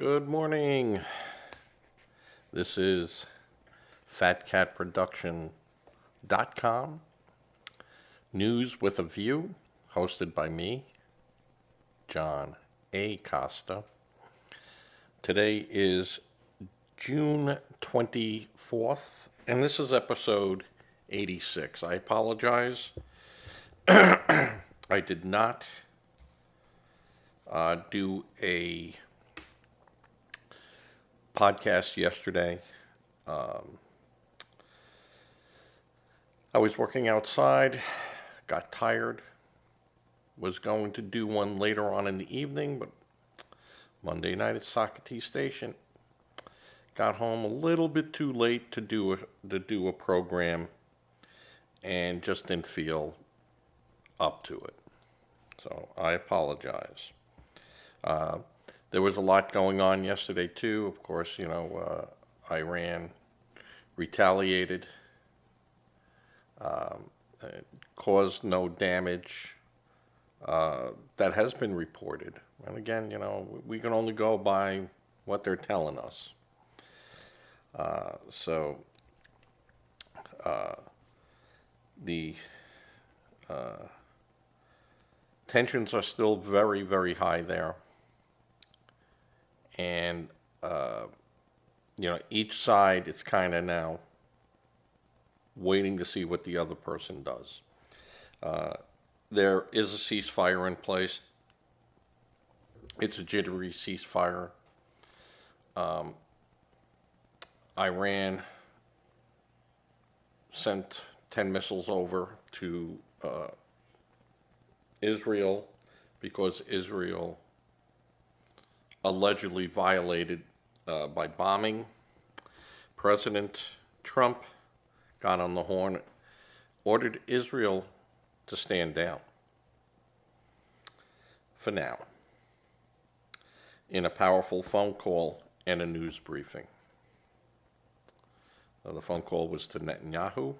Good morning. This is fatcatproduction.com, News with a View, hosted by me, John A. Costa. Today is June 24th, and this is episode 86. I apologize. I did not do a podcast yesterday. I was working outside, got tired, was going to do one later on in the evening, but Monday night at Socrates Station, got home a little bit too late to do a program, and just didn't feel up to it. So I apologize. There was a lot going on yesterday too. Of course, Iran retaliated, caused no damage. That has been reported. And again, we can only go by what they're telling us. The tensions are still very, very high there. And, each side is kind of now waiting to see what the other person does. There is a ceasefire in place. It's a jittery ceasefire. Iran sent 10 missiles over to Israel because Israel allegedly violated by bombing. President Trump got on the horn, ordered Israel to stand down for now in a powerful phone call and a news briefing. The phone call was to Netanyahu,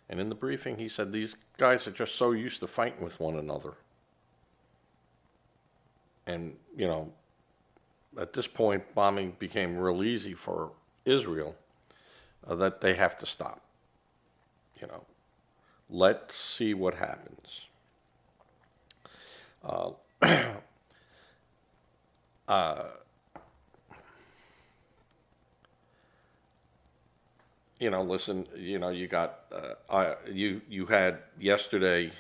and in the briefing he said these guys are just so used to fighting with one another. And, at this point, bombing became real easy for Israel, that they have to stop. Let's see what happens. Listen, you got, you had yesterday,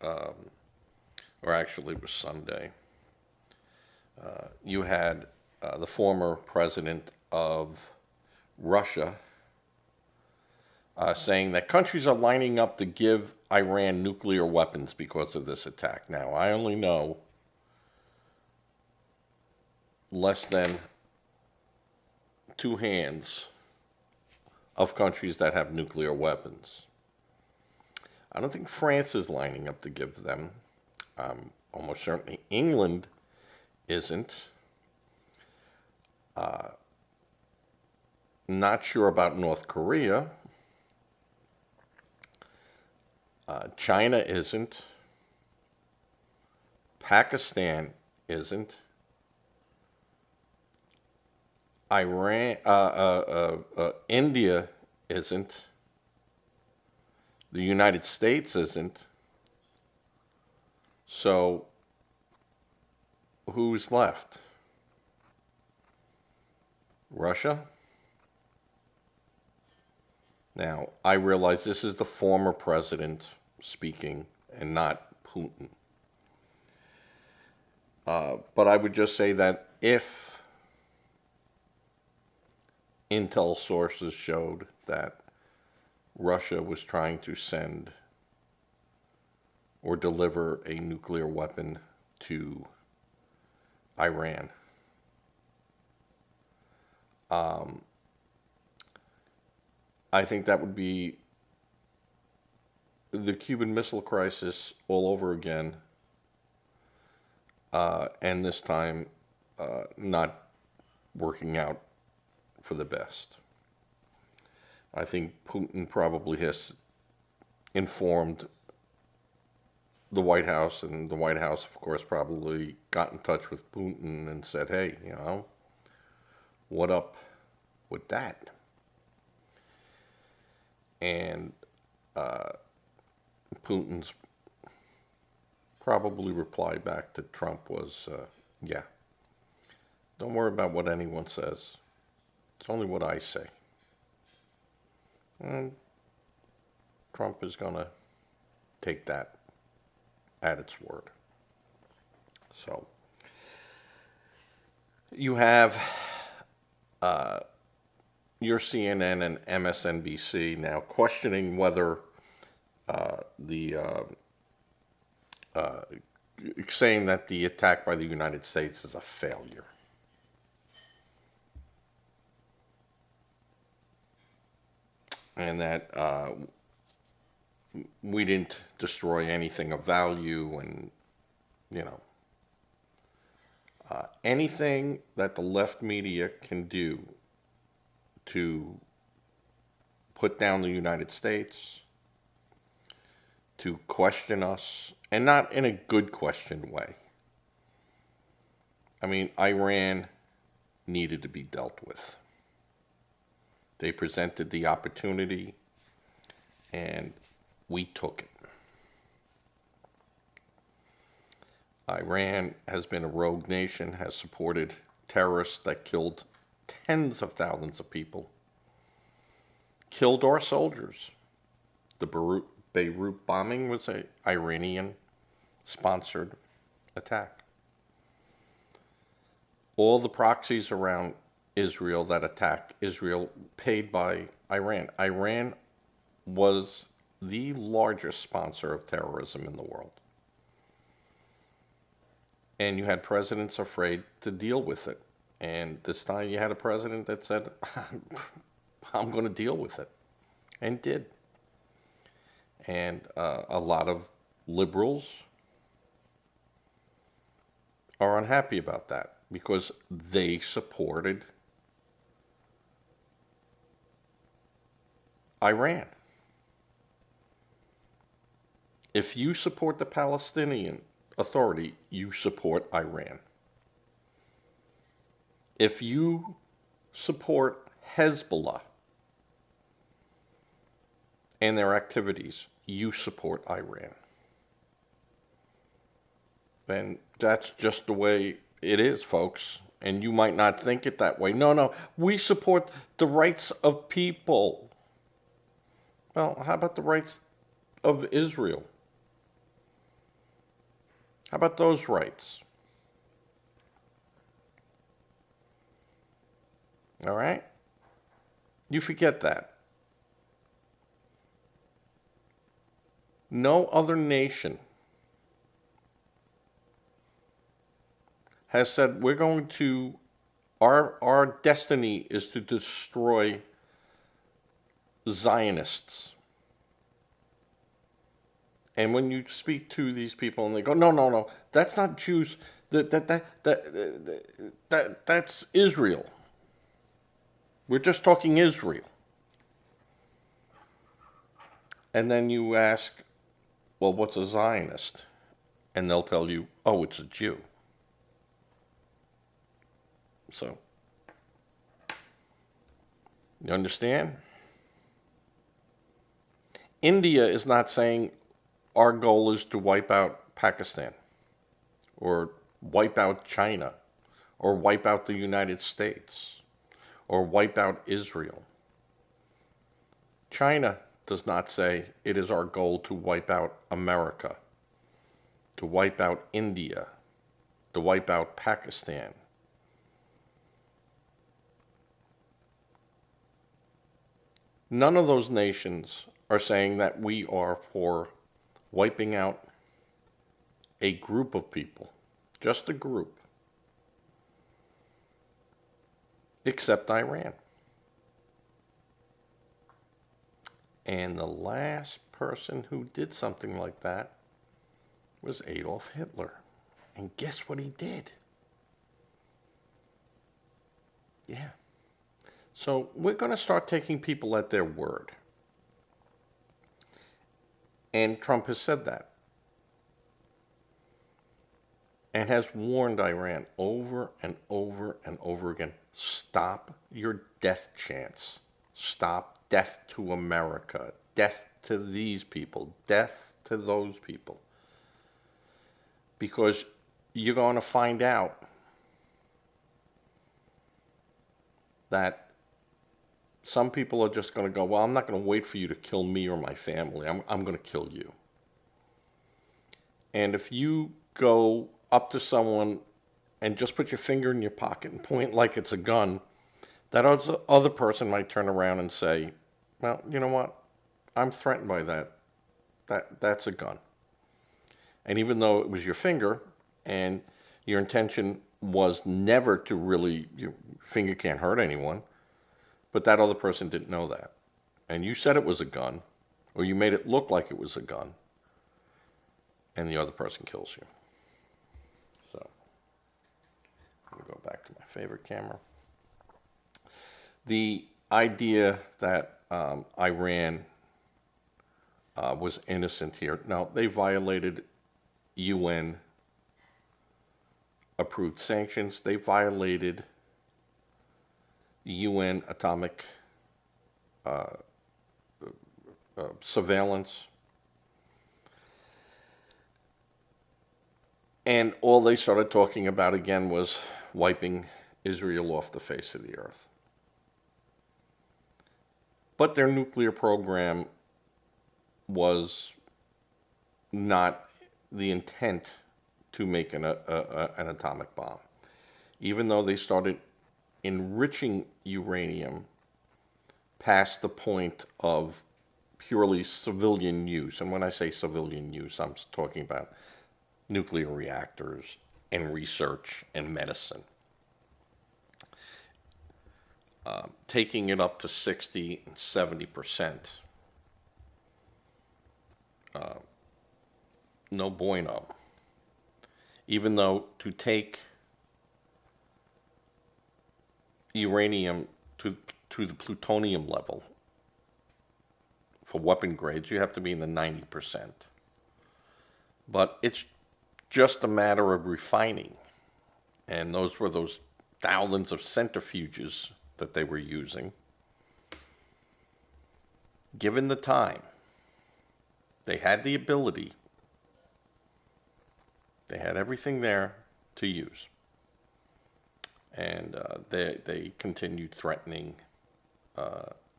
or actually it was Sunday, you had the former president of Russia saying that countries are lining up to give Iran nuclear weapons because of this attack. Now, I only know less than two hands of countries that have nuclear weapons. I don't think France is lining up to give them. Almost certainly England isn't. Not sure about North Korea. China isn't. Pakistan isn't. India isn't. The United States isn't. So, who's left? Russia? Now, I realize this is the former president speaking and not Putin. But I would just say that if intel sources showed that Russia was trying to send or deliver a nuclear weapon to Iran, I think that would be the Cuban Missile Crisis all over again, and this time not working out for the best. I think Putin probably has informed the White House, and the White House, of course, probably got in touch with Putin and said, hey, what up with that? And Putin's probably reply back to Trump was, yeah, don't worry about what anyone says. It's only what I say. And Trump is going to take that at its word. So you have your CNN and MSNBC now questioning whether saying that the attack by the United States is a failure. And that we didn't destroy anything of value, and anything that the left media can do to put down the United States, to question us, and not in a good question way. I mean, Iran needed to be dealt with. They presented the opportunity, and we took it. Iran has been a rogue nation, has supported terrorists that killed tens of thousands of people, killed our soldiers. The Beirut bombing was an Iranian-sponsored attack. All the proxies around Israel that attack Israel paid by Iran. Iran was the largest sponsor of terrorism in the world. And you had presidents afraid to deal with it. And this time you had a president that said, I'm going to deal with it. And did. And a lot of liberals are unhappy about that because they supported Iran. If you support the Palestinian Authority, you support Iran. If you support Hezbollah and their activities, you support Iran. And that's just the way it is, folks. And you might not think it that way. No, we support the rights of people. Well, how about the rights of Israel? How about those rights? All right? You forget that. No other nation has said we're going to, our destiny is to destroy Zionists. And when you speak to these people and they go, no, that's not Jews. That's Israel. We're just talking Israel. And then you ask, well, what's a Zionist? And they'll tell you, oh, it's a Jew. So, you understand? India is not saying our goal is to wipe out Pakistan or wipe out China or wipe out the United States or wipe out Israel. China does not say it is our goal to wipe out America, to wipe out India, to wipe out Pakistan. None of those nations are saying that we are for wiping out a group of people, just a group, except Iran. And the last person who did something like that was Adolf Hitler. And guess what he did? Yeah. So we're going to start taking people at their word. And Trump has said that. and has warned Iran over and over and over again, stop your death chants. Stop death to America, death to these people, death to those people. Because you're going to find out that some people are just going to go, well, I'm not going to wait for you to kill me or my family. I'm going to kill you. And if you go up to someone and just put your finger in your pocket and point like it's a gun, that other person might turn around and say, well, you know what? I'm threatened by that. That's a gun. And even though it was your finger and your intention was never to really, your finger can't hurt anyone, but that other person didn't know that. And you said it was a gun, or you made it look like it was a gun, and the other person kills you. So, I'm going to go back to my favorite camera. The idea that Iran was innocent here. Now, they violated UN approved sanctions. They violated UN atomic surveillance. And all they started talking about again was wiping Israel off the face of the earth. But their nuclear program was not the intent to make an atomic bomb. Even though they started enriching uranium past the point of purely civilian use. And when I say civilian use, I'm talking about nuclear reactors and research and medicine. Taking it up to 60 and 70%. No bueno. Even though to take uranium to the plutonium level for weapon grades, you have to be in the 90%. But it's just a matter of refining. And those were those thousands of centrifuges that they were using. Given the time, they had the ability, they had everything there to use. And they continued threatening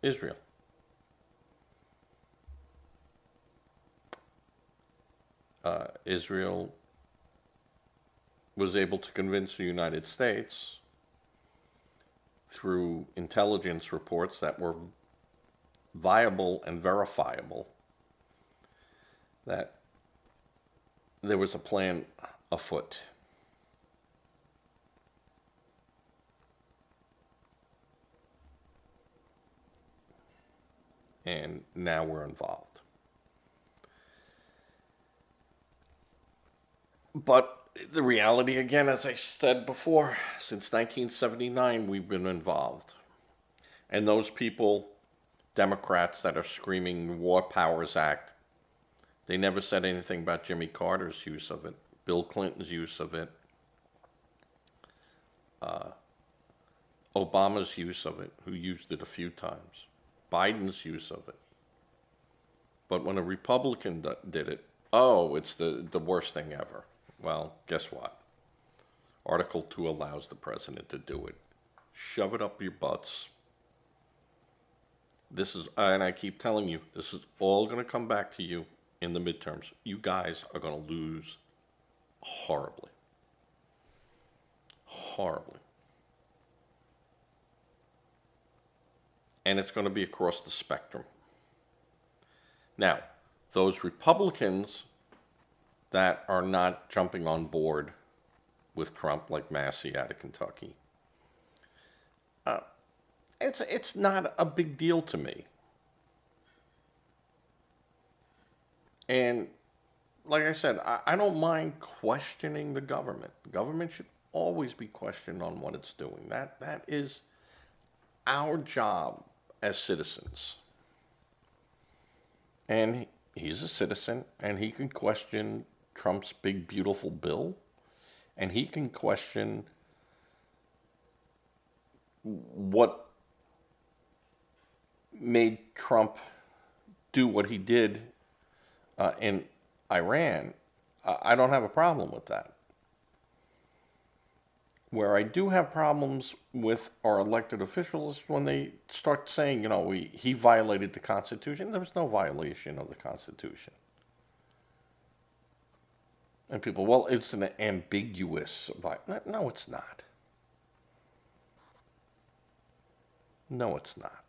Israel. Israel was able to convince the United States through intelligence reports that were viable and verifiable that there was a plan afoot. And now we're involved. But the reality, again, as I said before, since 1979, we've been involved. And those people, Democrats that are screaming War Powers Act, they never said anything about Jimmy Carter's use of it, Bill Clinton's use of it, Obama's use of it, who used it a few times, Biden's use of it. But when a Republican did it, oh, it's the worst thing ever. Well, guess what? Article 2 allows the president to do it. Shove it up your butts. This is, and I keep telling you, this is all going to come back to you in the midterms. You guys are going to lose horribly. Horribly. And it's going to be across the spectrum. Now, those Republicans that are not jumping on board with Trump, like Massey out of Kentucky, it's not a big deal to me. And like I said, I don't mind questioning the government. The government should always be questioned on what it's doing. That is our job as citizens. And he's a citizen, and he can question Trump's big, beautiful bill, And he can question what made Trump do what he did in Iran. I don't have a problem with that. Where I do have problems with our elected officials is when they start saying, he violated the Constitution. There was no violation of the Constitution. And people, well, it's an ambiguous violation. No, it's not. No, it's not.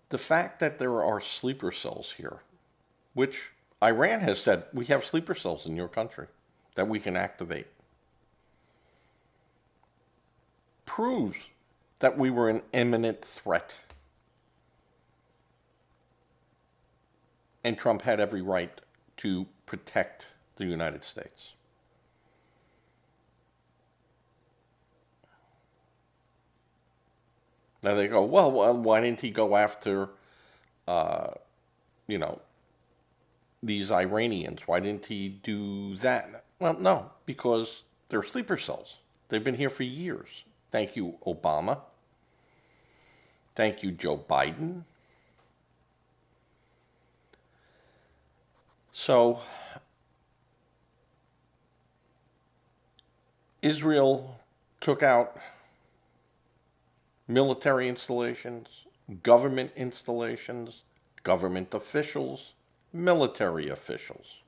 The fact that there are sleeper cells here, which Iran has said, we have sleeper cells in your country that we can activate, proves that we were an imminent threat. And Trump had every right to protect the United States. Now they go, well, why didn't he go after, these Iranians? Why didn't he do that? Well, no, because they're sleeper cells. They've been here for years. Thank you, Obama. Thank you, Joe Biden. So, Israel took out military installations, government installations, government officials, military officials.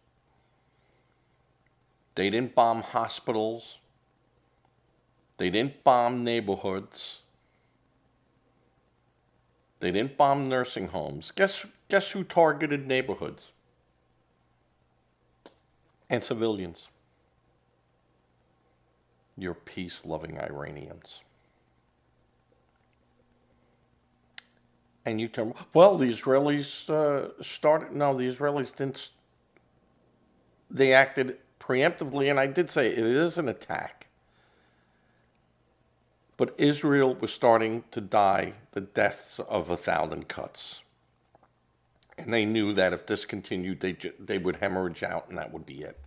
They didn't bomb hospitals. They didn't bomb neighborhoods. They didn't bomb nursing homes. Guess who targeted neighborhoods? And civilians. Your peace-loving Iranians. And you tell me, well, the Israelis started. No, the Israelis didn't. They acted preemptively, and I did say it is an attack. But Israel was starting to die the deaths of 1,000 cuts. And they knew that if this continued, they would hemorrhage out, and that would be it.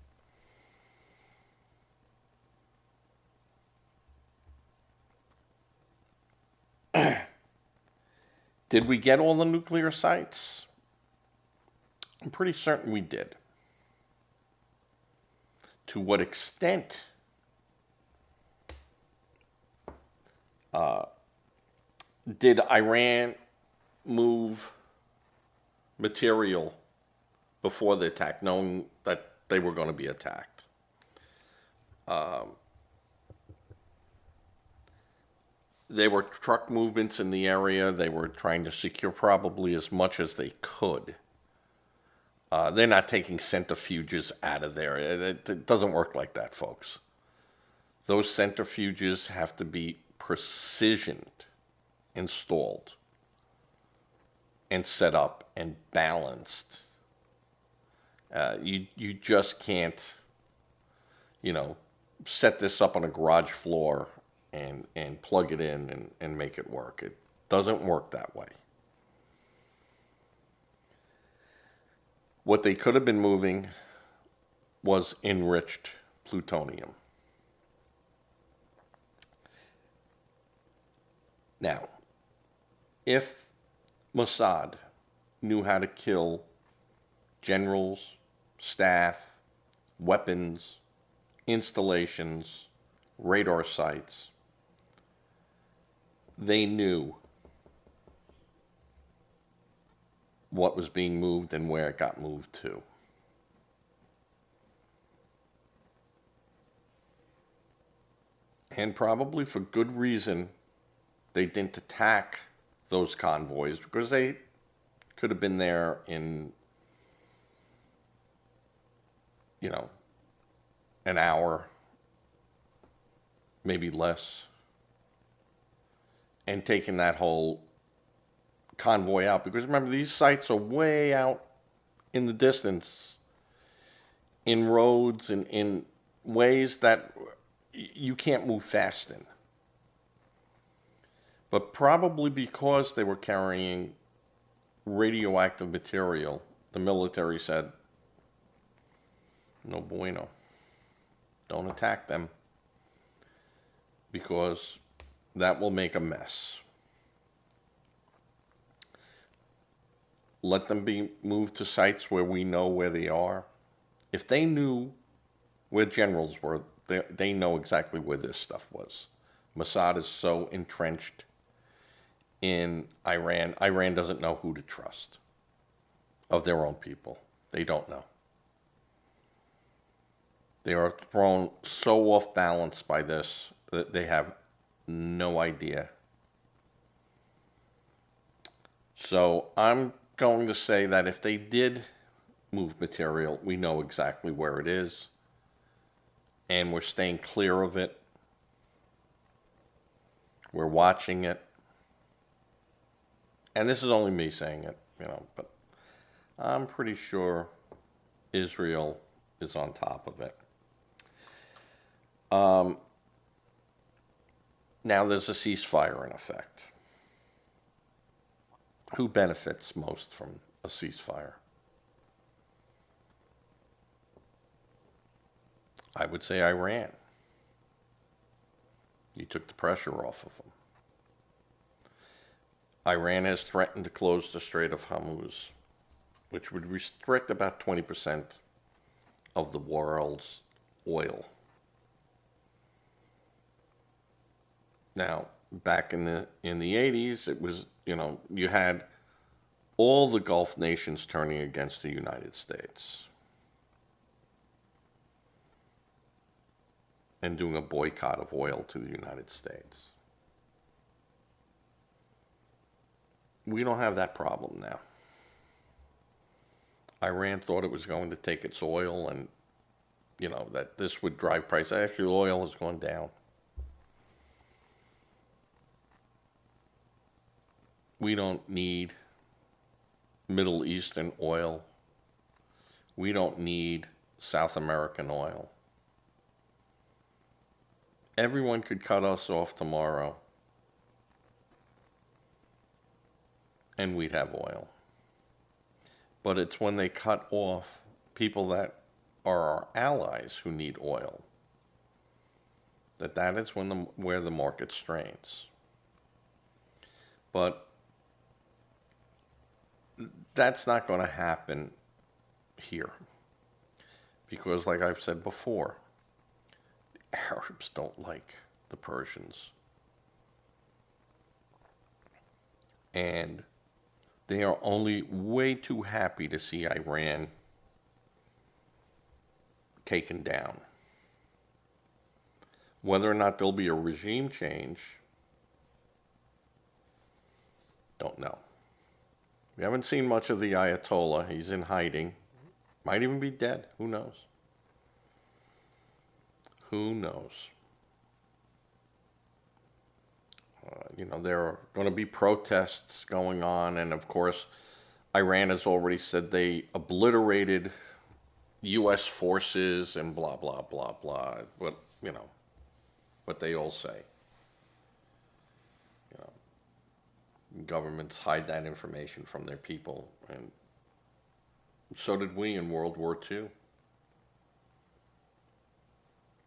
Did we get all the nuclear sites? I'm pretty certain we did. To what extent did Iran move material before the attack, knowing that they were going to be attacked? There were truck movements in the area. They were trying to secure probably as much as they could. They're not taking centrifuges out of there. It doesn't work like that, folks. Those centrifuges have to be precisioned, installed, and set up and balanced. You just can't, set this up on a garage floor and plug it in and make it work. It doesn't work that way. What they could have been moving was enriched plutonium. Now, if Mossad knew how to kill generals, staff, weapons, installations, radar sites, they knew what was being moved and where it got moved to. And probably for good reason, they didn't attack those convoys because they could have been there in, an hour, maybe less, and taken that whole convoy out. Because remember, these sites are way out in the distance, in roads and in ways that you can't move fast in. But probably because they were carrying radioactive material, the military said, No bueno. Don't attack them, because that will make a mess. Let them be moved to sites where we know where they are. If they knew where generals were, they know exactly where this stuff was. Mossad is so entrenched in Iran. Iran doesn't know who to trust of their own people. They don't know. They are thrown so off balance by this that they have no idea. So I'm going to say that if they did move material, we know exactly where it is, and we're staying clear of it. We're watching it. And this is only me saying it, but I'm pretty sure Israel is on top of it. Now there's a ceasefire in effect. Who benefits most from a ceasefire? I would say Iran. You took the pressure off of them. Iran has threatened to close the Strait of Hormuz, which would restrict about 20% of the world's oil. Now, back in the 80s, it was, you had all the Gulf nations turning against the United States and doing a boycott of oil to the United States. We don't have that problem now. Iran thought it was going to take its oil and, that this would drive price. Actually, oil has gone down. We don't need Middle Eastern oil. We don't need South American oil. Everyone could cut us off tomorrow, and we'd have oil. But it's when they cut off people that are our allies who need oil that is where the market strains. But that's not going to happen here, because, like I've said before, the Arabs don't like the Persians, and they are only way too happy to see Iran taken down. Whether or not there'll be a regime change, don't know. We haven't seen much of the Ayatollah. He's in hiding. Might even be dead. Who knows? Who knows? There are going to be protests going on, and of course, Iran has already said they obliterated U.S. forces and blah, blah, blah, blah. What they all say. Governments hide that information from their people, and so did we in World War II.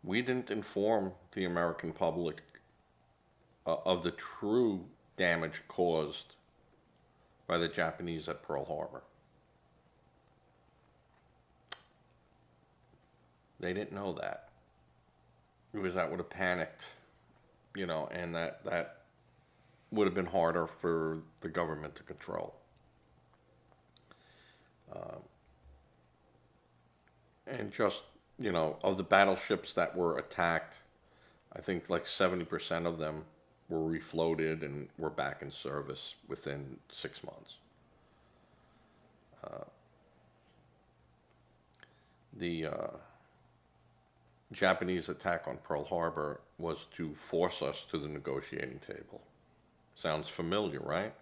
We didn't inform the American public of the true damage caused by the Japanese at Pearl Harbor. They didn't know that, because that would have panicked, and that would have been harder for the government to control. And just, of the battleships that were attacked, I think like 70% of them were refloated and were back in service within 6 months. The Japanese attack on Pearl Harbor was to force us to the negotiating table. Sounds familiar, right?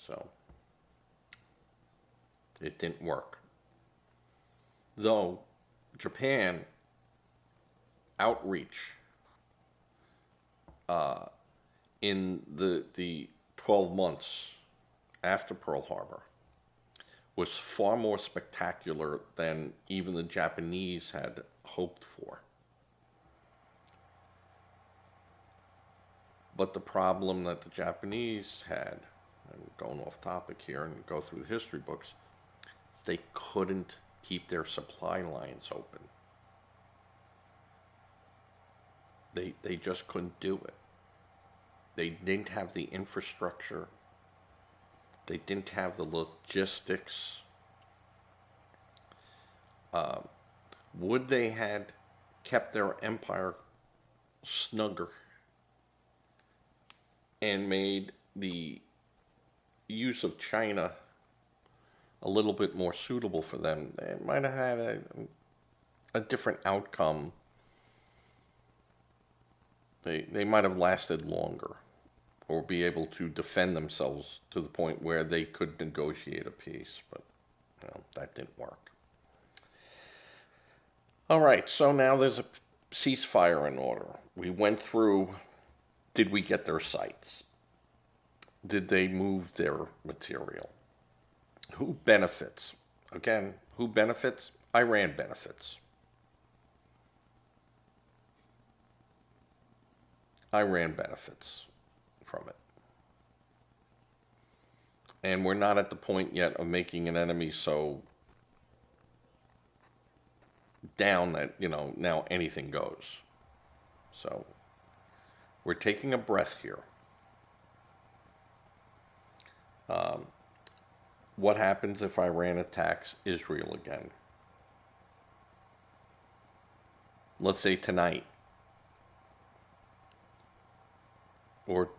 So, it didn't work. Though, Japan outreach in the 12 months after Pearl Harbor was far more spectacular than even the Japanese had hoped for. But the problem that the Japanese had, and going off topic here and go through the history books, is they couldn't keep their supply lines open. They just couldn't do it. They didn't have the infrastructure. They didn't have the logistics. Would they had kept their empire snugger and made the use of China a little bit more suitable for them, they might have had a different outcome. They might have lasted longer or be able to defend themselves to the point where they could negotiate a peace, but that didn't work. All right, so now there's a ceasefire in order. We went through, did we get their sites? Did they move their material? Who benefits? Again, who benefits? Iran benefits. Iran benefits from it. And we're not at the point yet of making an enemy so down that, now anything goes. So we're taking a breath here. What happens if Iran attacks Israel again? Let's say tonight. Or,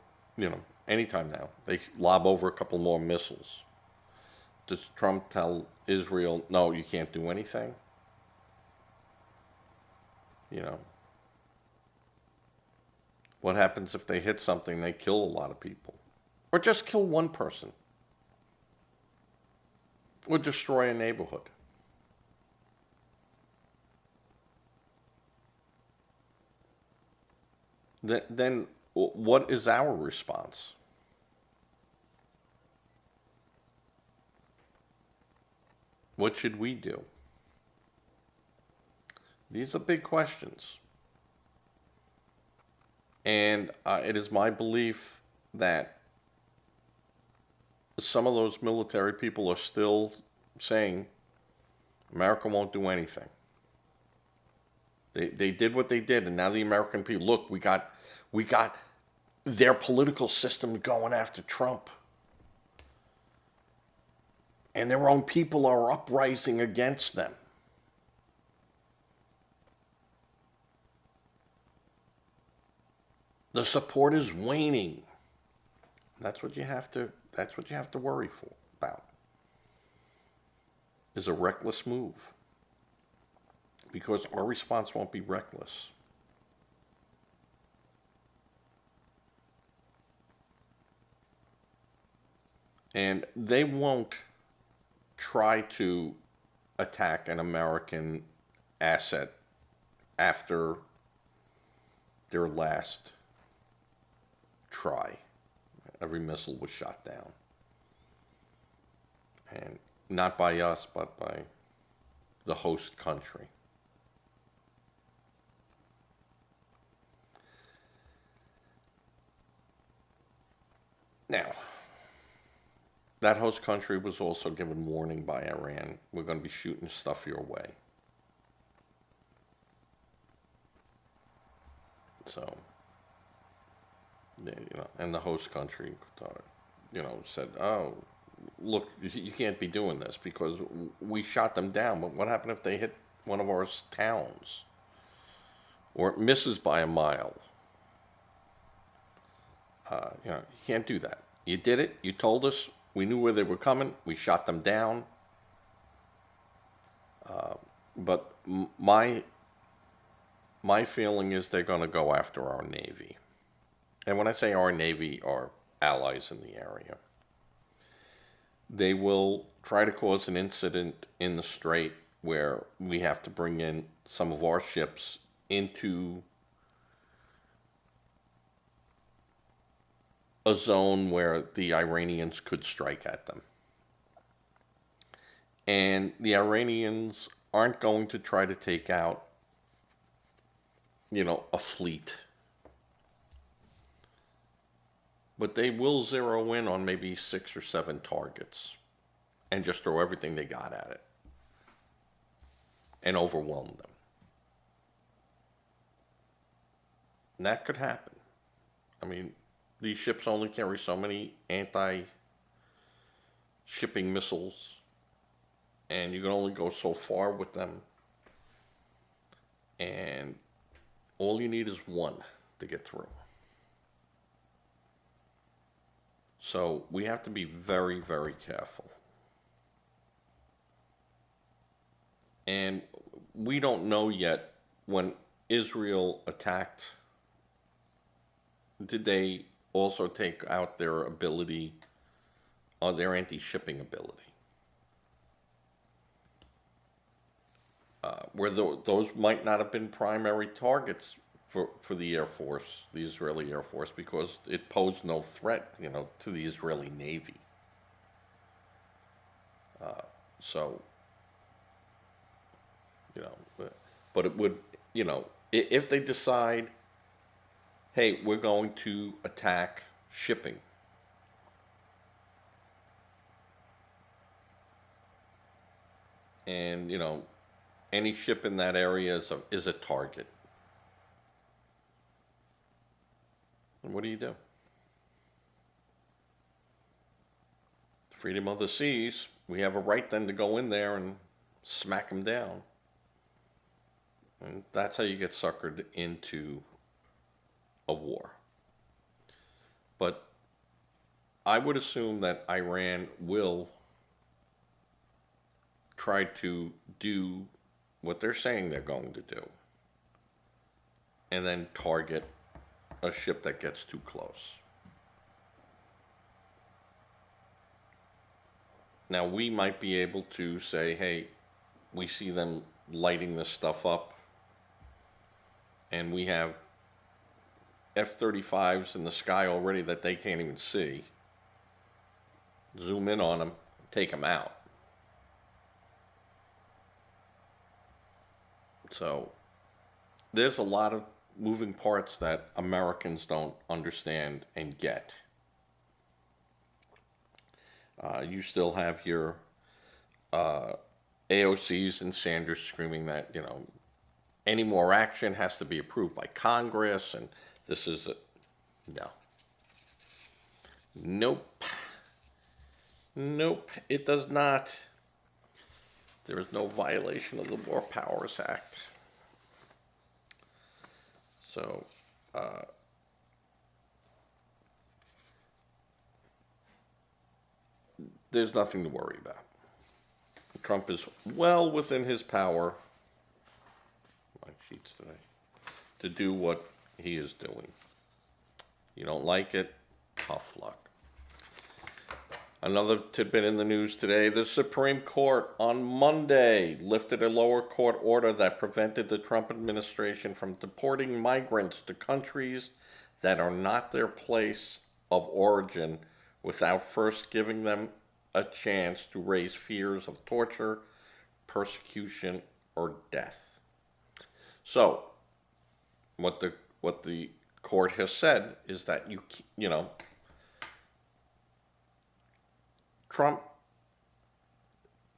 anytime now. They lob over a couple more missiles. Does Trump tell Israel, no, you can't do anything? What happens if they hit something, they kill a lot of people? Or just kill one person? Or destroy a neighborhood? Then what is our response? What should we do? These are big questions. And it is my belief that some of those military people are still saying America won't do anything. They did what they did, and now the American people, look, we got their political system going after Trump. And their own people are uprising against them. The support is waning. That's what you have to worry about. Is a reckless move. Because our response won't be reckless. And they won't try to attack an American asset after their last try. Every missile was shot down. And not by us, but by the host country. Now, that host country was also given warning by Iran. We're going to be shooting stuff your way. So, and the host country, said, oh, look, you can't be doing this because we shot them down. But what happened if they hit one of our towns? Or it misses by a mile? You can't do that. You did it. You told us. We knew where they were coming. We shot them down. But my feeling is they're going to go after our Navy. And when I say our Navy, our allies in the area. They will try to cause an incident in the Strait where we have to bring in some of our ships into a zone where the Iranians could strike at them. And the Iranians aren't going to try to take out, a fleet. But they will zero in on maybe 6 or 7 targets and just throw everything they got at it and overwhelm them. And that could happen. I mean, these ships only carry so many anti-shipping missiles, and you can only go so far with them. And all you need is one to get through. So we have to be very, very careful. And we don't know yet, when Israel attacked, did they also take out their ability, or their anti-shipping ability? Where those might not have been primary targets for the Air Force, the Israeli Air Force, because it posed no threat, to the Israeli Navy. So, but it would, if they decide, hey, we're going to attack shipping, and, any ship in that area is a target. And what do you do? Freedom of the seas. We have a right then to go in there and smack them down. And that's how you get suckered into a war. But I would assume that Iran will try to do what they're saying they're going to do, and then target a ship that gets too close. Now, we might be able to say, hey, we see them lighting this stuff up, and we have F-35s in the sky already that they can't even see. Zoom in on them, take them out. So there's a lot of moving parts that Americans don't understand and get. You still have your AOCs and Sanders screaming that, any more action has to be approved by Congress, and this is no. Nope, it does not. There is no violation of the War Powers Act. So, there's nothing to worry about. Trump is well within his power, my sheets today, to do what he is doing. You don't like it, tough luck. Another tidbit in the news today, the Supreme Court on Monday lifted a lower court order that prevented the Trump administration from deporting migrants to countries that are not their place of origin without first giving them a chance to raise fears of torture, persecution, or death. So, what the court has said is that Trump,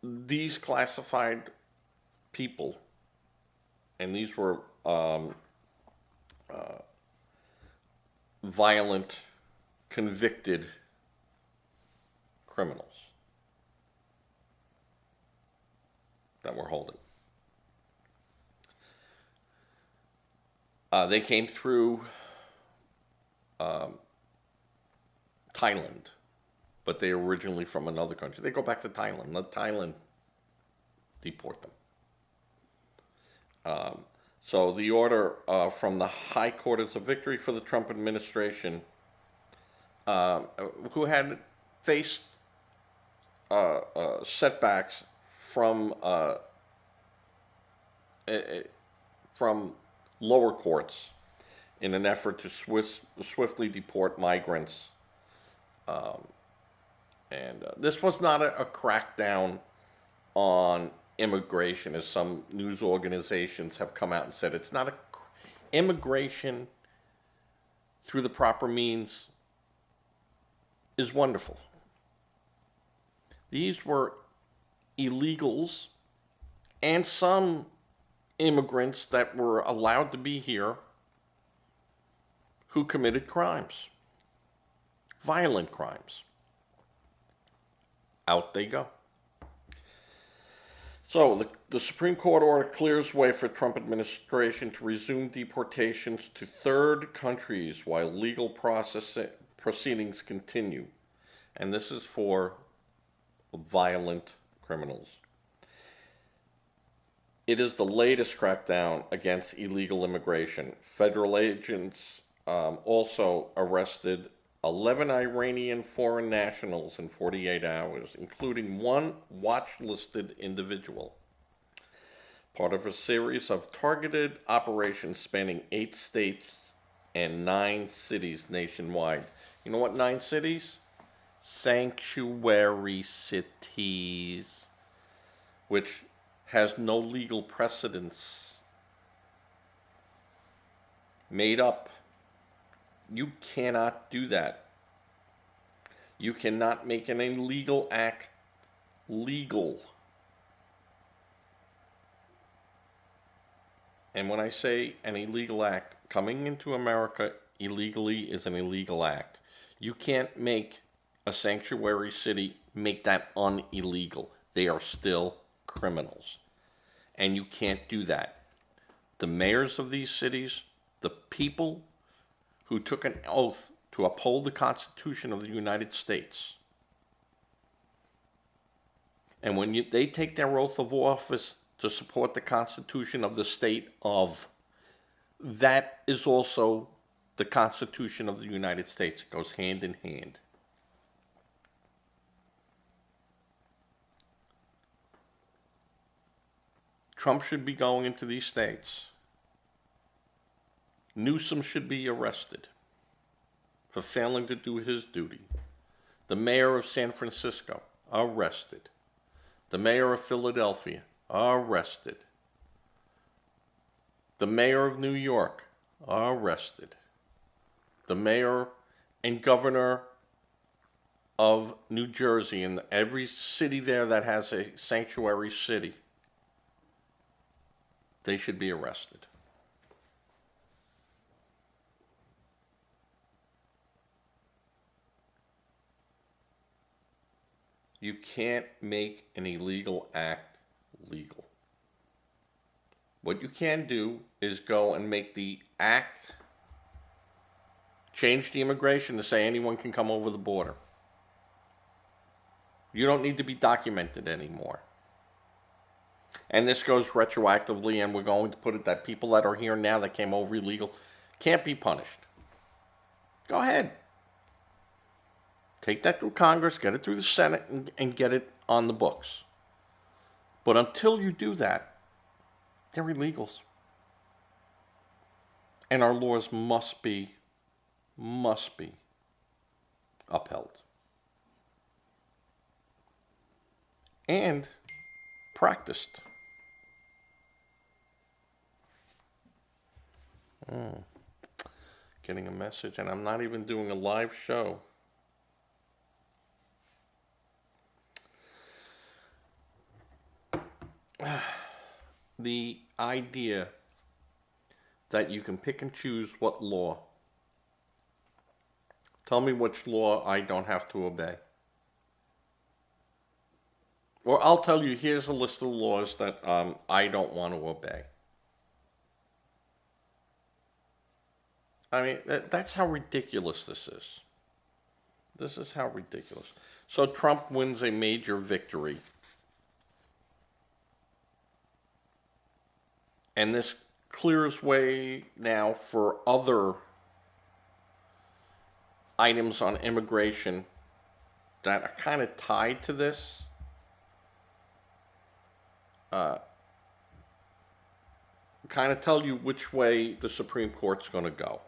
these classified people, and these were violent, convicted criminals that we're holding. They came through Thailand, but they are originally from another country. They go back to Thailand. Let Thailand deport them. So the order from the High Court is a victory for the Trump administration, who had faced setbacks from lower courts in an effort to swiftly deport migrants. And this was not a crackdown on immigration, as some news organizations have come out and said. It's not immigration through the proper means is wonderful. These were illegals and some immigrants that were allowed to be here who committed crimes, violent crimes. Out they go. So the Supreme Court order clears way for Trump administration to resume deportations to third countries while legal proceedings continue. And this is for violent criminals. It is the latest crackdown against illegal immigration. Federal agents also arrested 11 Iranian foreign nationals in 48 hours, including one watch-listed individual. Part of a series of targeted operations spanning 8 states and 9 cities nationwide. You know what 9 cities? Sanctuary cities, which has no legal precedence. Made up. You cannot do that. You cannot make an illegal act legal. And when I say an illegal act, coming into America illegally is an illegal act. You can't make a sanctuary city make that unillegal. They are still criminals. And you can't do that. The mayors of these cities, the people who took an oath to uphold the Constitution of the United States. And when they take their oath of office to support the Constitution of the state of, that is also the Constitution of the United States. It goes hand in hand. Trump should be going into these states. Newsom should be arrested for failing to do his duty. The mayor of San Francisco, arrested. The mayor of Philadelphia, arrested. The mayor of New York, arrested. The mayor and governor of New Jersey and every city there that has a sanctuary city, they should be arrested. You can't make an illegal act legal. What you can do is go and make the act, change the immigration to say anyone can come over the border. You don't need to be documented anymore. And this goes retroactively, and we're going to put it that people that are here now that came over illegal can't be punished. Go ahead. Take that through Congress, get it through the Senate, and get it on the books. But until you do that, they're illegals. And our laws must be upheld. And practiced. Getting a message, and I'm not even doing a live show. The idea that you can pick and choose what law. Tell me which law I don't have to obey. Or I'll tell you, here's a list of laws that I don't want to obey. I mean, that's how ridiculous this is. This is how ridiculous. So Trump wins a major victory. And this clears way now for other items on immigration that are kind of tied to this. Kind of tell you which way the Supreme Court's going to go.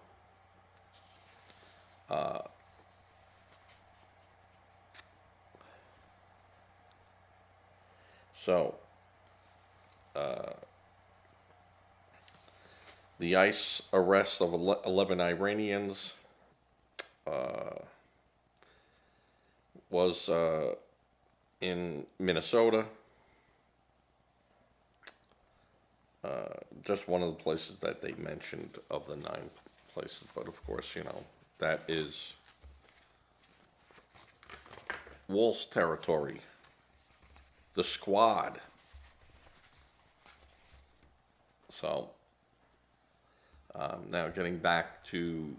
So, the ICE arrest of 11 Iranians was in Minnesota. Just one of the places that they mentioned of the 9 places. But of course, that is Walt's territory. The squad. So, now getting back to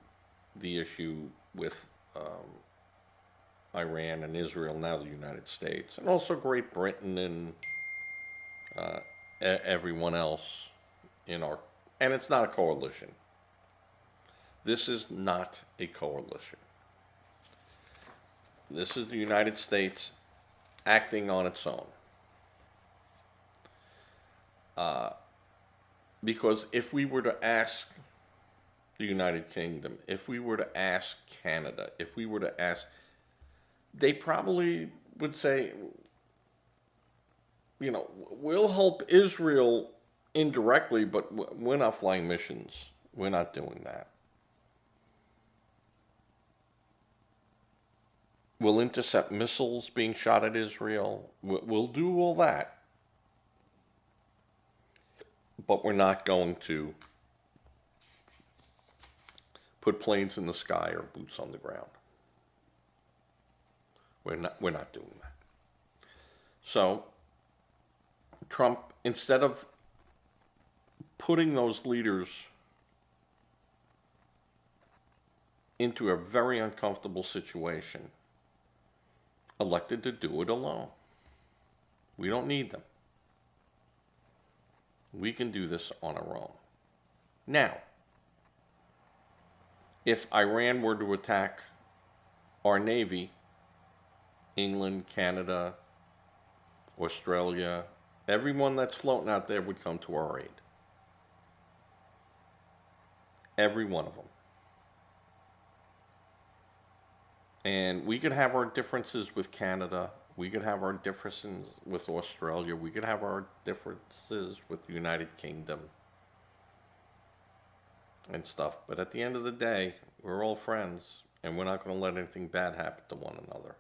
the issue with Iran and Israel, now the United States, and also Great Britain and everyone else and it's not a coalition. This is not a coalition. This is the United States acting on its own. Because if we were to ask the United Kingdom, if we were to ask Canada, if we were to ask, they probably would say, we'll help Israel indirectly, but we're not flying missions. We're not doing that. We'll intercept missiles being shot at Israel. We'll do all that. But we're not going to put planes in the sky or boots on the ground. We're not doing that. So, Trump, instead of putting those leaders into a very uncomfortable situation, elected to do it alone. We don't need them. We can do this on our own. Now, if Iran were to attack our Navy, England, Canada, Australia, everyone that's floating out there would come to our aid. Every one of them. And we could have our differences with Canada. We could have our differences with Australia. We could have our differences with the United Kingdom and stuff. But at the end of the day, we're all friends, and we're not going to let anything bad happen to one another.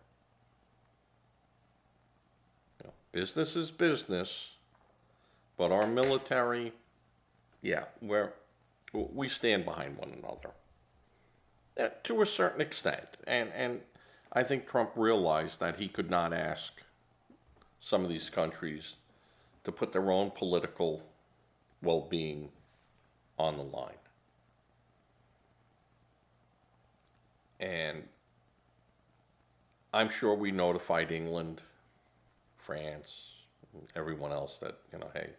Business is business, but our military, yeah, we stand behind one another. To a certain extent. And I think Trump realized that he could not ask some of these countries to put their own political well-being on the line. And I'm sure we notified England, France, everyone else that, hey,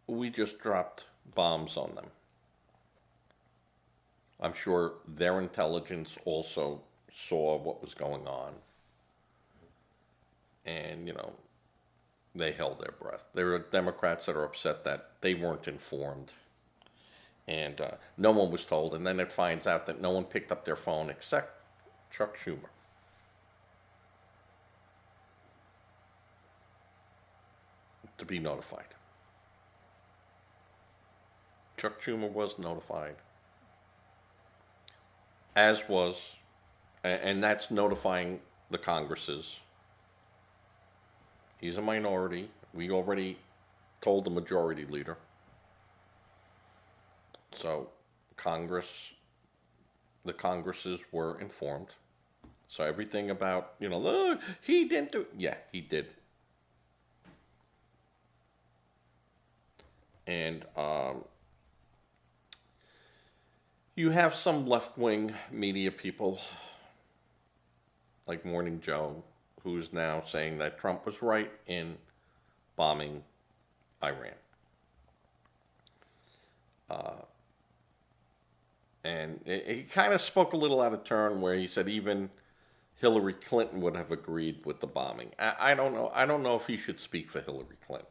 we just dropped bombs on them. I'm sure their intelligence also saw what was going on. And, they held their breath. There are Democrats that are upset that they weren't informed. And no one was told. And then it finds out that no one picked up their phone except Chuck Schumer. To be notified. Chuck Schumer was notified. As was, and that's notifying the Congresses. He's a minority. We already told the majority leader. So the Congresses were informed. So everything about, he didn't do it. Yeah, he did. And you have some left-wing media people, like Morning Joe, who's now saying that Trump was right in bombing Iran. And he kind of spoke a little out of turn where he said even Hillary Clinton would have agreed with the bombing. I don't know. I don't know if he should speak for Hillary Clinton.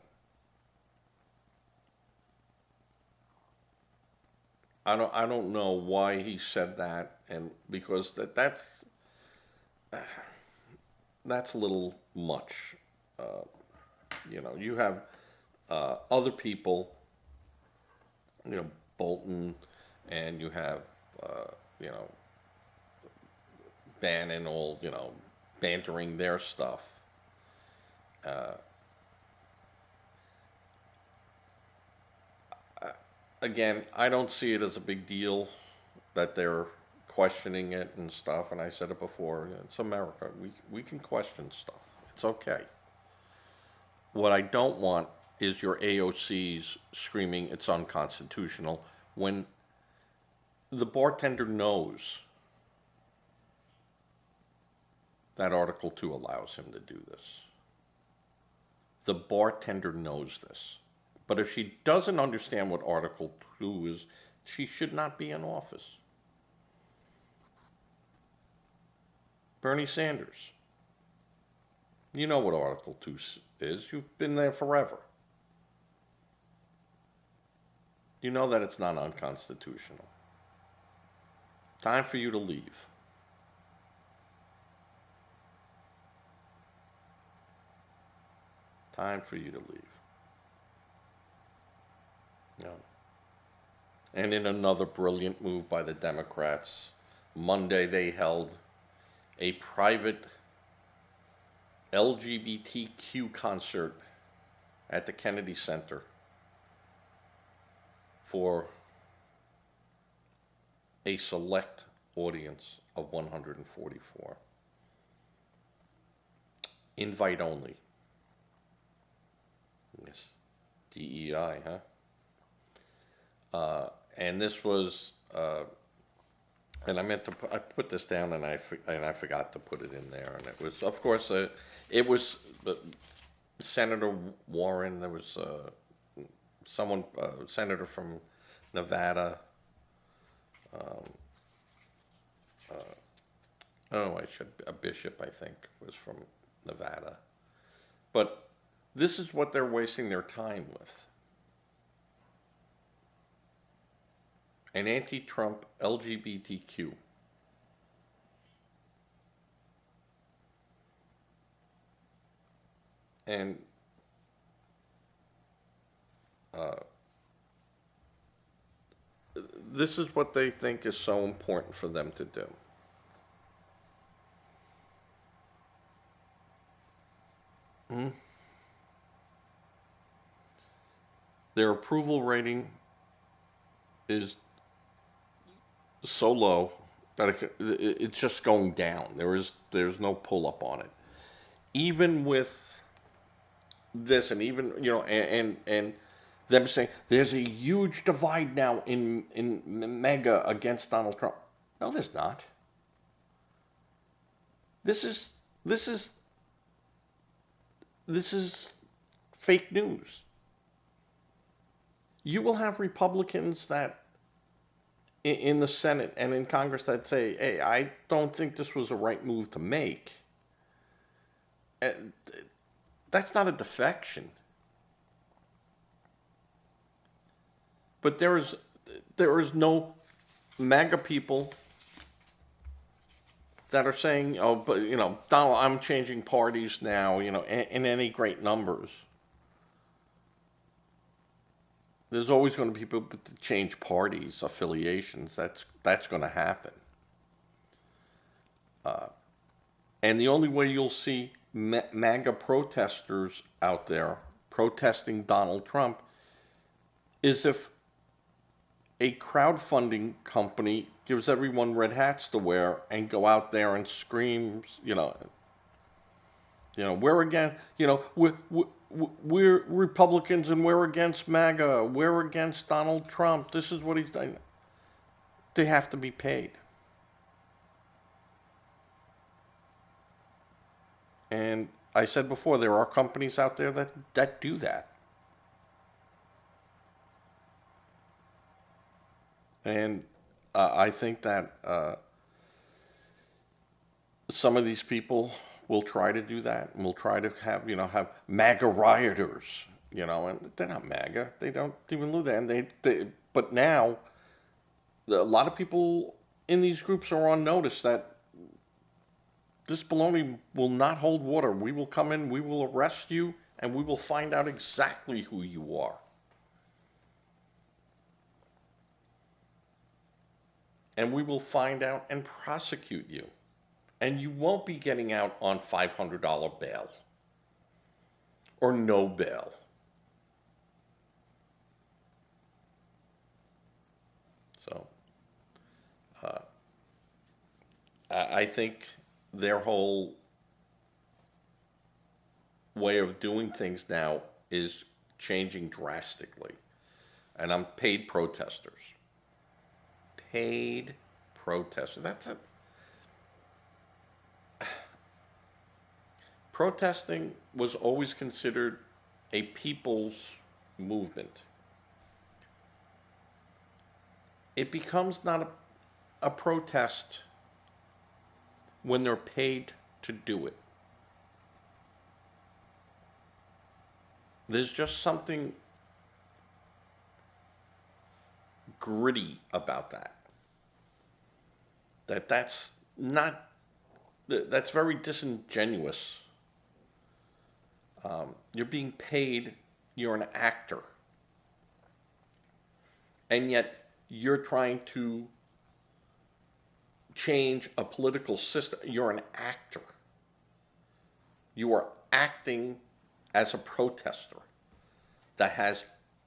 I don't know why he said that, and because that's a little much. You have other people, Bolton, and you have, you know, Bannon all, bantering their stuff. Uh, Again, I don't see it as a big deal that they're questioning it and stuff. And I said it before, it's America. We can question stuff. It's okay. What I don't want is your AOCs screaming it's unconstitutional when the bartender knows that Article 2 allows him to do this. The bartender knows this. But if she doesn't understand what Article 2 is, she should not be in office. Bernie Sanders, you know what Article 2 is. You've been there forever. You know that it's not unconstitutional. Time for you to leave. Time for you to leave. No. And in another brilliant move by the Democrats, Monday they held a private LGBTQ concert at the Kennedy Center for a select audience of 144. Invite only. Yes, DEI, huh? And this was, and I meant to, I put this down and I forgot to put it in there. And it was, of course, it was Senator Warren. There was someone, senator from Nevada. Oh, a bishop, I think, was from Nevada. But this is what they're wasting their time with. An anti-Trump LGBTQ. And this is what they think is so important for them to do. Their approval rating is so low that it's just going down. There's no pull up on it. Even with this, and even and them saying there's a huge divide now in MAGA against Donald Trump. No, there's not. This is fake news. You will have Republicans that in the Senate and in Congress that say, hey, I don't think this was a right move to make. That's not a defection. But there is no MAGA people that are saying, oh, but Donald, I'm changing parties now, in any great numbers. There's always going to be people to change parties, affiliations. That's going to happen. And the only way you'll see MAGA protesters out there protesting Donald Trump is if a crowdfunding company gives everyone red hats to wear and go out there and screams, we're again, we're Republicans and we're against MAGA. We're against Donald Trump. This is what he's done. They have to be paid. And I said before, there are companies out there that do that. And I think that some of these people will try to do that, and will try to have MAGA rioters, and they're not MAGA. They don't even live there. And but now, a lot of people in these groups are on notice that This baloney will not hold water. We will come in, we will arrest you, and we will find out exactly who you are. And we will find out and prosecute you. And you won't be getting out on $500 bail or no bail. So I think their whole way of doing things now is changing drastically. And I'm paid protesters. Paid protesters. That's a protesting was always considered a people's movement. It becomes not a protest when they're paid to do it. There's just something gritty about that. That's not, that's very disingenuous. You're being paid, you're an actor. And yet you're trying to change a political system. You're an actor. You are acting as a protester that has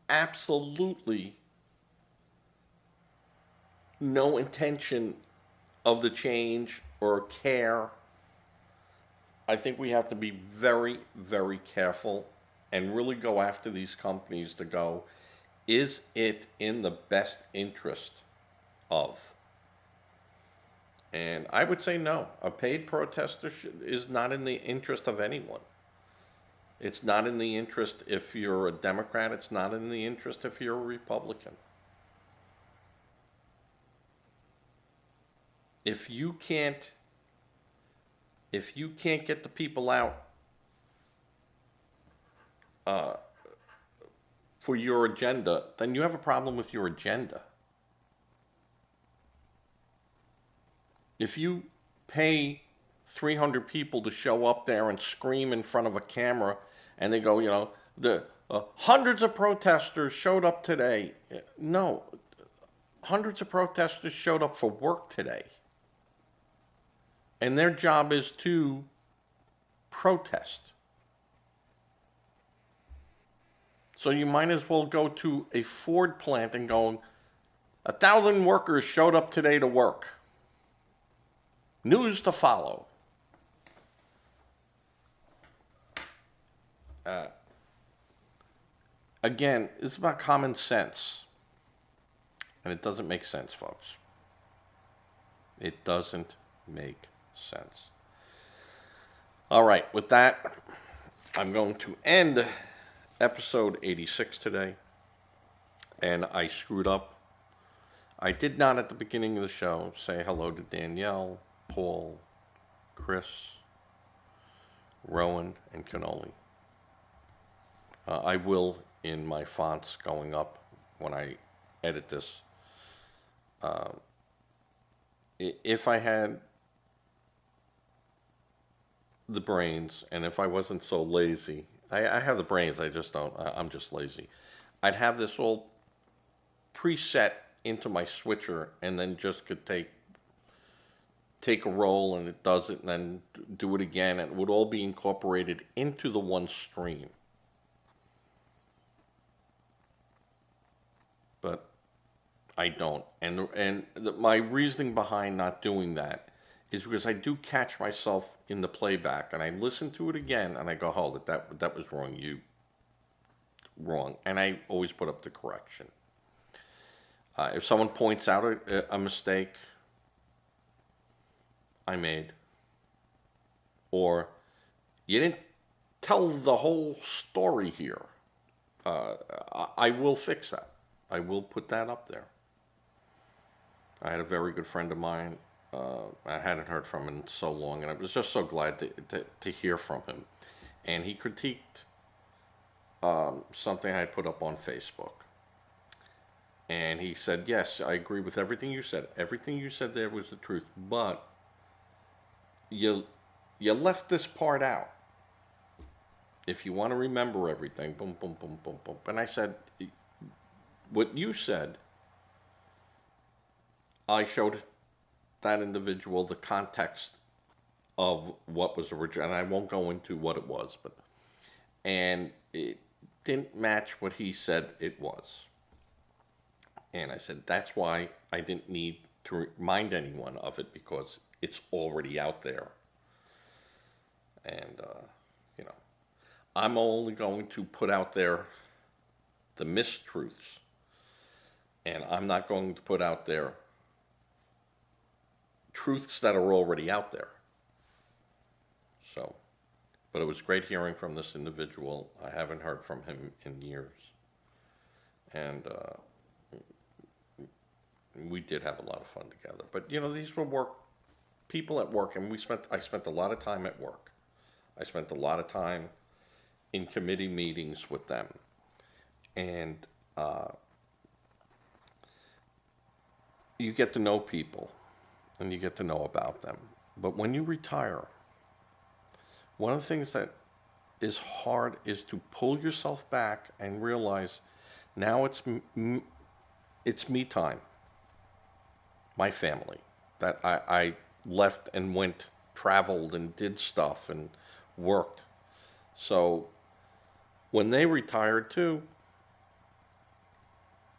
absolutely no intention of the change or care. I think we have to be very, very careful and really go after these companies to go, is it in the best interest of? And I would say no. A paid protester is not in the interest of anyone. It's not in the interest if you're a Democrat. It's not in the interest if you're a Republican. If you can't get the people out for your agenda, then you have a problem with your agenda. If you pay 300 people to show up there and scream in front of a camera, and they go, the hundreds of protesters showed up today. No, hundreds of protesters showed up for work today. And their job is to protest. So you might as well go to a Ford plant and go, 1,000 workers showed up today to work. News to follow. Again, it's about common sense. And it doesn't make sense, folks. It doesn't make sense. All right, with that, I'm going to end episode 86 today. And I screwed up. I did not at the beginning of the show say hello to Danielle, Paul, Chris, Rowan, and Cannoli. I will in my fonts going up when I edit this. If I had the brains, and if I wasn't so lazy, I have the brains, I just don't, I'm just lazy. I'd have this all preset into my switcher and then just could take a roll and it does it and then do it again, and it would all be incorporated into the one stream. But I don't. And my reasoning behind not doing that is because I do catch myself in the playback and I listen to it again and I go, hold it, that was wrong, wrong. And I always put up the correction. If someone points out a mistake I made, or you didn't tell the whole story here, I will fix that. I will put that up there. I had a very good friend of mine. I hadn't heard from him in so long, and I was just so glad to hear from him. And he critiqued something I put up on Facebook. And he said, yes, I agree with everything you said. Everything you said there was the truth, but you you left this part out. If you want to remember everything, boom, boom, boom, boom, boom. And I said, what you said, I showed that individual the context of what was original, and I won't go into what it was, but and it didn't match what he said it was. And I said that's why I didn't need to remind anyone of it because it's already out there. And you know, I'm only going to put out there the mistruths, and I'm not going to put out there truths that are already out there. So, but it was great hearing from this individual. I haven't heard from him in years. And we did have a lot of fun together. But, you know, these were people at work, and I spent a lot of time at work. I spent a lot of time in committee meetings with them. And you get to know people, and you get to know about them. But when you retire, one of the things that is hard is to pull yourself back and realize now it's me time, my family, that I left and went, traveled and did stuff and worked. So when they retired too,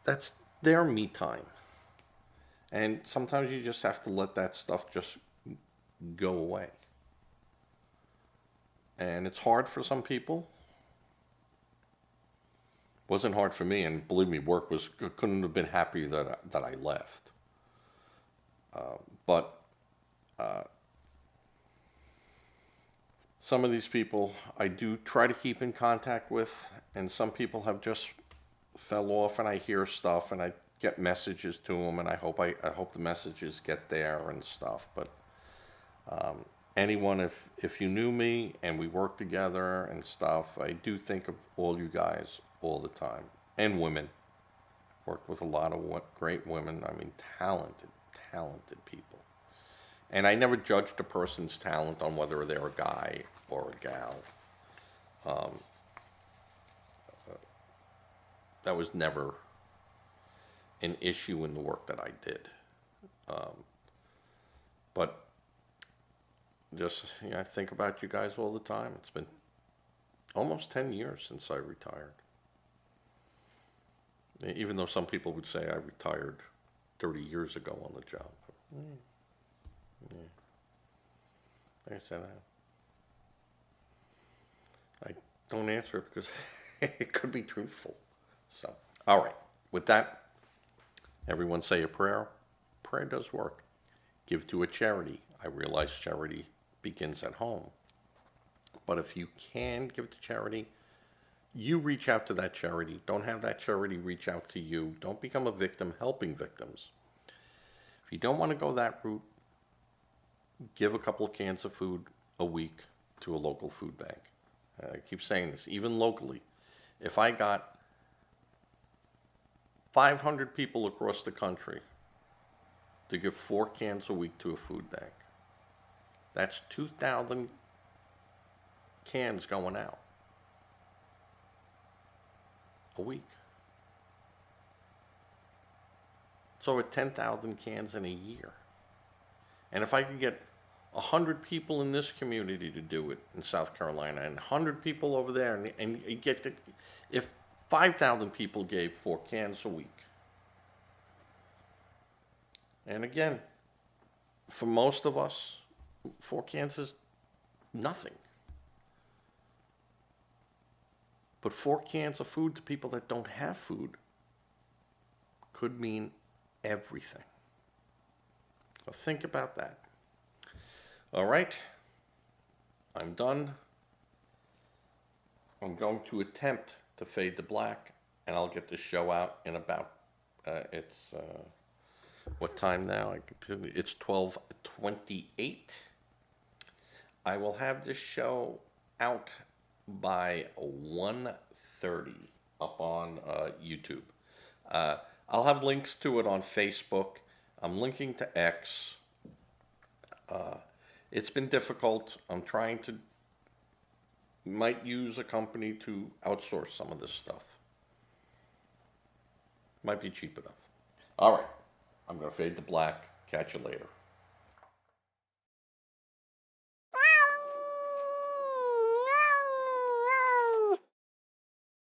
that's their me time. And sometimes you just have to let that stuff just go away. And it's hard for some people. Wasn't hard for me, and believe me, couldn't have been happy that I left. But some of these people I do try to keep in contact with, and some people have just fell off, and I hear stuff, and I get messages to them, and I hope the messages get there and stuff. But anyone, if you knew me and we worked together and stuff, I do think of all you guys all the time. And women. Worked with a lot of great women. I mean, talented people. And I never judged a person's talent on whether they're a guy or a gal. That was never an issue in the work that I did. But just, you know, I think about you guys all the time. It's been almost 10 years since I retired. Even though some people would say I retired 30 years ago on the job. Yeah. Like I said, I don't answer it because it could be truthful. So, all right. With that, everyone say a prayer. Prayer does work. Give to a charity. I realize charity begins at home. But if you can give to charity, you reach out to that charity. Don't have that charity reach out to you. Don't become a victim helping victims. If you don't want to go that route, give a couple of cans of food a week to a local food bank. I keep saying this, even locally. If I got 500 people across the country to give 4 cans a week to a food bank, that's 2,000 cans going out a week. It's over 10,000 cans in a year. And if I could get 100 people in this community to do it in South Carolina and 100 people over there, and you get to, if 5,000 people gave 4 cans a week. And again, for most of us, 4 cans is nothing. But 4 cans of food to people that don't have food could mean everything. So think about that. All right, I'm done. I'm going to attempt to fade to black, and I'll get the show out in about, what time now? It's 12:28. I will have this show out by 1:30 up on YouTube. I'll have links to it on Facebook. I'm linking to X. It's been difficult. I'm trying to, might use a company to outsource some of this stuff. Might be cheap enough. All right. I'm going to fade to black. Catch you later.